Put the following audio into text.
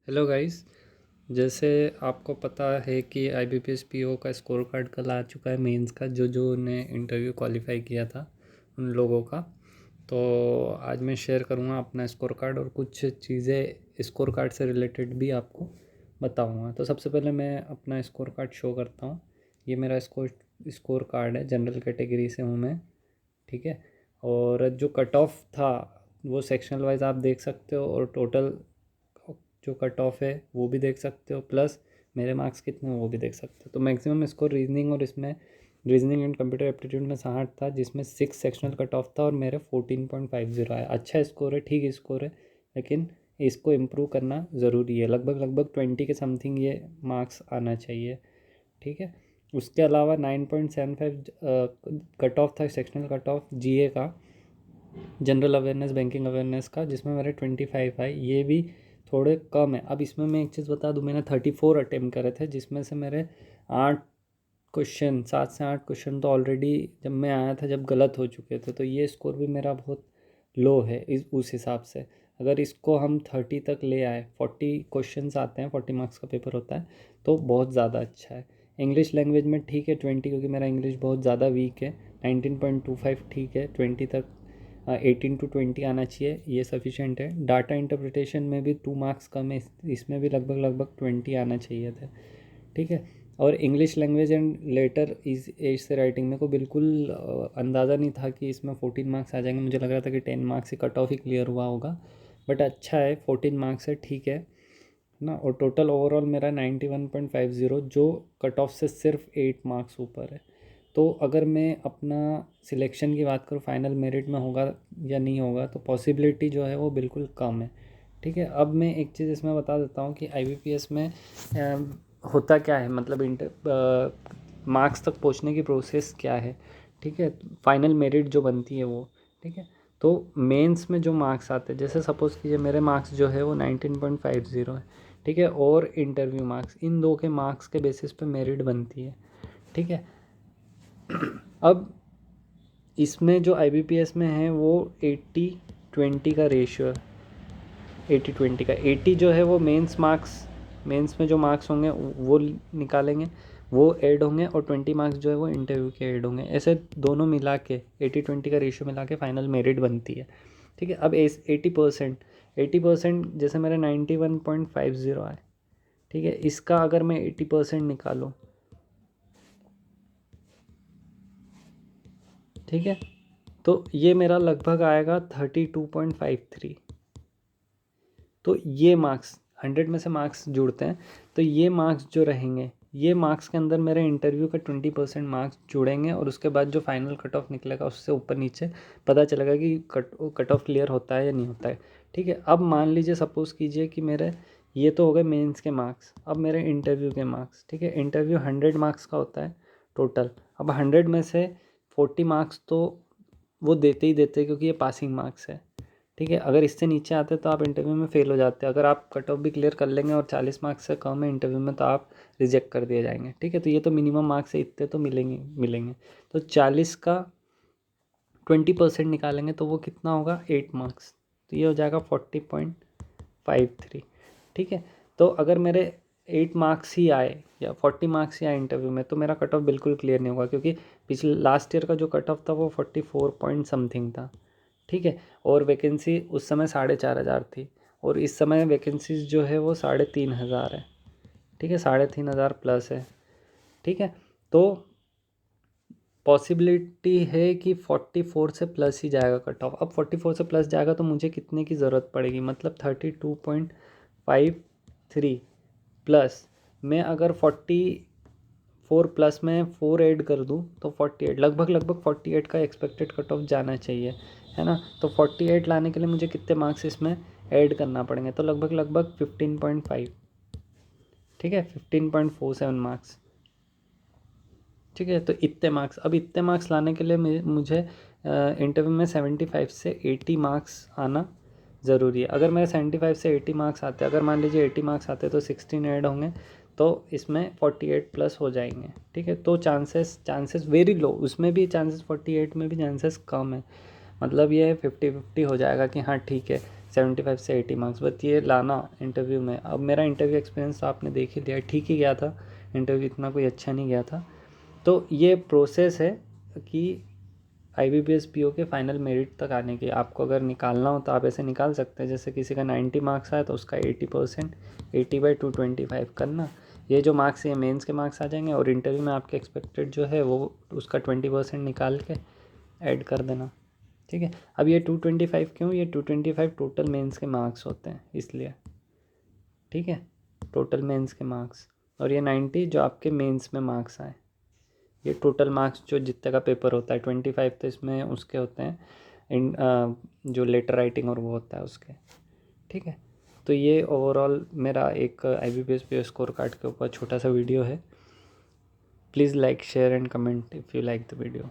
Hello guys. जैसे आपको पता है कि IBPS PO का स्कोर कार्ड कल आ चुका है, मेंस का जो जो ने इंटरव्यू क्वालिफाई किया था उन लोगों का। तो आज मैं शेयर करूँगा अपना स्कोर कार्ड और कुछ चीज़ें स्कोर कार्ड से रिलेटेड भी आपको बताऊँगा। तो सबसे पहले मैं अपना स्कोर कार्ड शो करता हूँ। ये मेरा स्कोर कार्ड है, जनरल कैटेगरी से हूँ मैं। ठीक है। और जो कट ऑफ था वो सेक्शनल वाइज आप देख सकते हो, और टोटल जो कट ऑफ है वो भी देख सकते हो, प्लस मेरे मार्क्स कितने हैं वो भी देख सकते हो। तो मैक्सिमम स्कोर रीजनिंग और इसमें रीजनिंग एंड कंप्यूटर एप्टीट्यूड में 60 था, जिसमें 6 सेक्शनल कट ऑफ था और मेरे 14.50 आया। अच्छा स्कोर है, ठीक स्कोर है, लेकिन इसको इम्प्रूव करना ज़रूरी है। लगभग लगभग 20 के समथिंग ये मार्क्स आना चाहिए। ठीक है। उसके अलावा 9.75 कट ऑफ था, सेक्शनल कट ऑफ GA का, जनरल अवेयरनेस बैंकिंग अवेयरनेस का, जिसमें मेरे 25 आए। ये भी थोड़े कम है। अब इसमें मैं एक चीज़ बता दूं, मैंने 34 अटेम्प्ट करे थे, जिसमें से मेरे 8 क्वेश्चन, 7 से 8 क्वेश्चन तो ऑलरेडी जब मैं आया था जब गलत हो चुके थे। तो ये स्कोर भी मेरा बहुत लो है उस हिसाब से। अगर इसको हम 30 तक ले आए, 40 क्वेश्चन आते हैं, 40 मार्क्स का पेपर होता है, तो बहुत ज़्यादा अच्छा है। इंग्लिश लैंग्वेज में ठीक है 20, क्योंकि मेरा इंग्लिश बहुत ज़्यादा वीक है। 19.25 ठीक है, 20 तक 18 to 20 आना चाहिए, ये सफिशेंट है। डाटा इंटरप्रिटेशन में भी 2 मार्क्स कम है, इसमें भी लगभग लगभग 20 आना चाहिए थे। ठीक है। और English language and letter is as से राइटिंग, मेरे को बिल्कुल अंदाज़ा नहीं था कि इसमें 14 मार्क्स आ जाएंगे। मुझे लग रहा था कि 10 मार्क्स से कट ऑफ ही क्लियर हुआ होगा, बट अच्छा है, 14 मार्क्स है, ठीक है ना। और टोटल ओवरऑल मेरा 91.50, जो कट ऑफ से सिर्फ 8 मार्क्स ऊपर है। तो अगर मैं अपना सिलेक्शन की बात करूँ, फाइनल मेरिट में होगा या नहीं होगा, तो पॉसिबिलिटी जो है वो बिल्कुल कम है। ठीक है। अब मैं एक चीज़ इसमें बता देता हूँ कि IBPS में होता क्या है, मतलब मार्क्स तक पहुँचने की प्रोसेस क्या है। ठीक है। फाइनल मेरिट जो बनती है वो, ठीक है। तो मेंस में जो मार्क्स आते हैं, जैसे सपोज़ कीजिए मेरे मार्क्स जो है वो 19.50 है। ठीक है। और इंटरव्यू मार्क्स, इन दो के मार्क्स के बेसिस पे मेरिट बनती है। ठीक है। अब इसमें जो IBPS में है वो 80-20 का रेशियो है। 80-20 का 80 जो है वो मेंस मार्क्स, मेंस में जो मार्क्स होंगे वो निकालेंगे, वो ऐड होंगे, और 20 मार्क्स जो है वो इंटरव्यू के ऐड होंगे। ऐसे दोनों मिला के 80-20 का रेशियो मिला के फाइनल मेरिट बनती है। ठीक है। अब 80% जैसे मेरे 91.50 आए, ठीक है, इसका अगर मैं 80% निकालूँ, ठीक है, तो ये मेरा लगभग आएगा 32.53। तो ये मार्क्स 100 में से मार्क्स जुड़ते हैं, तो ये मार्क्स जो रहेंगे, ये मार्क्स के अंदर मेरे इंटरव्यू का 20% मार्क्स जुड़ेंगे, और उसके बाद जो फाइनल कट ऑफ निकलेगा उससे ऊपर नीचे पता चलेगा कि कट ऑफ क्लियर होता है या नहीं होता है। ठीक है। अब मान लीजिए, सपोज़ कीजिए कि मेरे ये तो हो गए मेंस के मार्क्स, अब मेरे इंटरव्यू के मार्क्स। ठीक है। इंटरव्यू 100 मार्क्स का होता है टोटल। अब 100 में से 40 मार्क्स तो वो देते ही देते हैं, क्योंकि ये पासिंग मार्क्स है। ठीक है। अगर इससे नीचे आते तो आप इंटरव्यू में फ़ेल हो जाते हैं। अगर आप कट ऑफ भी क्लियर कर लेंगे और 40 मार्क्स से कम है इंटरव्यू में, तो आप रिजेक्ट कर दिए जाएंगे। ठीक है। तो ये तो मिनिमम मार्क्स है, इतने तो मिलेंगे मिलेंगे। तो 40 का 20% निकालेंगे तो वो कितना होगा, 8 मार्क्स। तो ये हो जाएगा 40.53। ठीक है। तो अगर मेरे 8 मार्क्स ही आए या 40 मार्क्स ही आए इंटरव्यू में, तो मेरा कट ऑफ बिल्कुल क्लियर नहीं होगा, क्योंकि पिछले लास्ट ईयर का जो कट ऑफ था वो 44 पॉइंट समथिंग था। ठीक है। और वैकेंसी उस समय 4,500 थी, और इस समय वैकेंसीज जो है वो 3,500 है। ठीक है। 3,500 प्लस है। ठीक है। तो पॉसिबिलिटी है कि 44 से प्लस ही जाएगा कट ऑफ। अब 44 से प्लस जाएगा तो मुझे कितने की ज़रूरत पड़ेगी, मतलब 32.53 प्लस, मैं अगर 44 प्लस में 4 ऐड कर दूँ तो 48, लगभग लगभग 48 का एक्सपेक्टेड कट ऑफ जाना चाहिए, है ना। तो 48 लाने के लिए मुझे कितने मार्क्स इसमें ऐड करना पड़ेंगे, तो लगभग लगभग 15.5। ठीक है। 15.47 मार्क्स। ठीक है। तो इतने मार्क्स, अब इतने मार्क्स लाने के लिए मुझे इंटरव्यू में 75 से 80 मार्क्स आना ज़रूरी है। अगर मेरे 75 से 80 मार्क्स आते हैं, अगर मान लीजिए 80 मार्क्स आते हैं तो 16 ऐड होंगे, तो इसमें 48 प्लस हो जाएंगे। ठीक है। तो चांसेस वेरी लो, उसमें भी चांसेस 48 में भी चांसेस कम है। मतलब ये 50-50 हो जाएगा कि हाँ ठीक है, 75 से 80 मार्क्स, बस ये लाना इंटरव्यू में। अब मेरा इंटरव्यू एक्सपीरियंस आपने देख ही लिया, ठीक ही गया था इंटरव्यू, इतना कोई अच्छा नहीं गया था। तो ये प्रोसेस है कि IBPS PO के फाइनल मेरिट तक आने की। आपको अगर निकालना हो तो आप ऐसे निकाल सकते हैं, जैसे किसी का 90 मार्क्स आया तो उसका 80%, 80/225 करना। ये जो मार्क्स, ये मेंस के मार्क्स आ जाएंगे, और इंटरव्यू में आपके एक्सपेक्टेड जो है वो उसका 20% निकाल के ऐड कर देना, ठीक है। अब ये 225 क्यों, ये 225 टोटल मेंस के मार्क्स होते हैं इसलिए, ठीक है, टोटल मेंस के मार्क्स। और ये 90 जो आपके मेंस में मार्क्स आए, ये टोटल मार्क्स जो जितने का पेपर होता है। 25 तो इसमें उसके होते हैं जो लेटर राइटिंग और वो होता है उसके, ठीक है। तो ये ओवरऑल मेरा एक IBPS PO स्कोर कार्ड के ऊपर छोटा सा वीडियो है। Please like, share and comment if you like the video.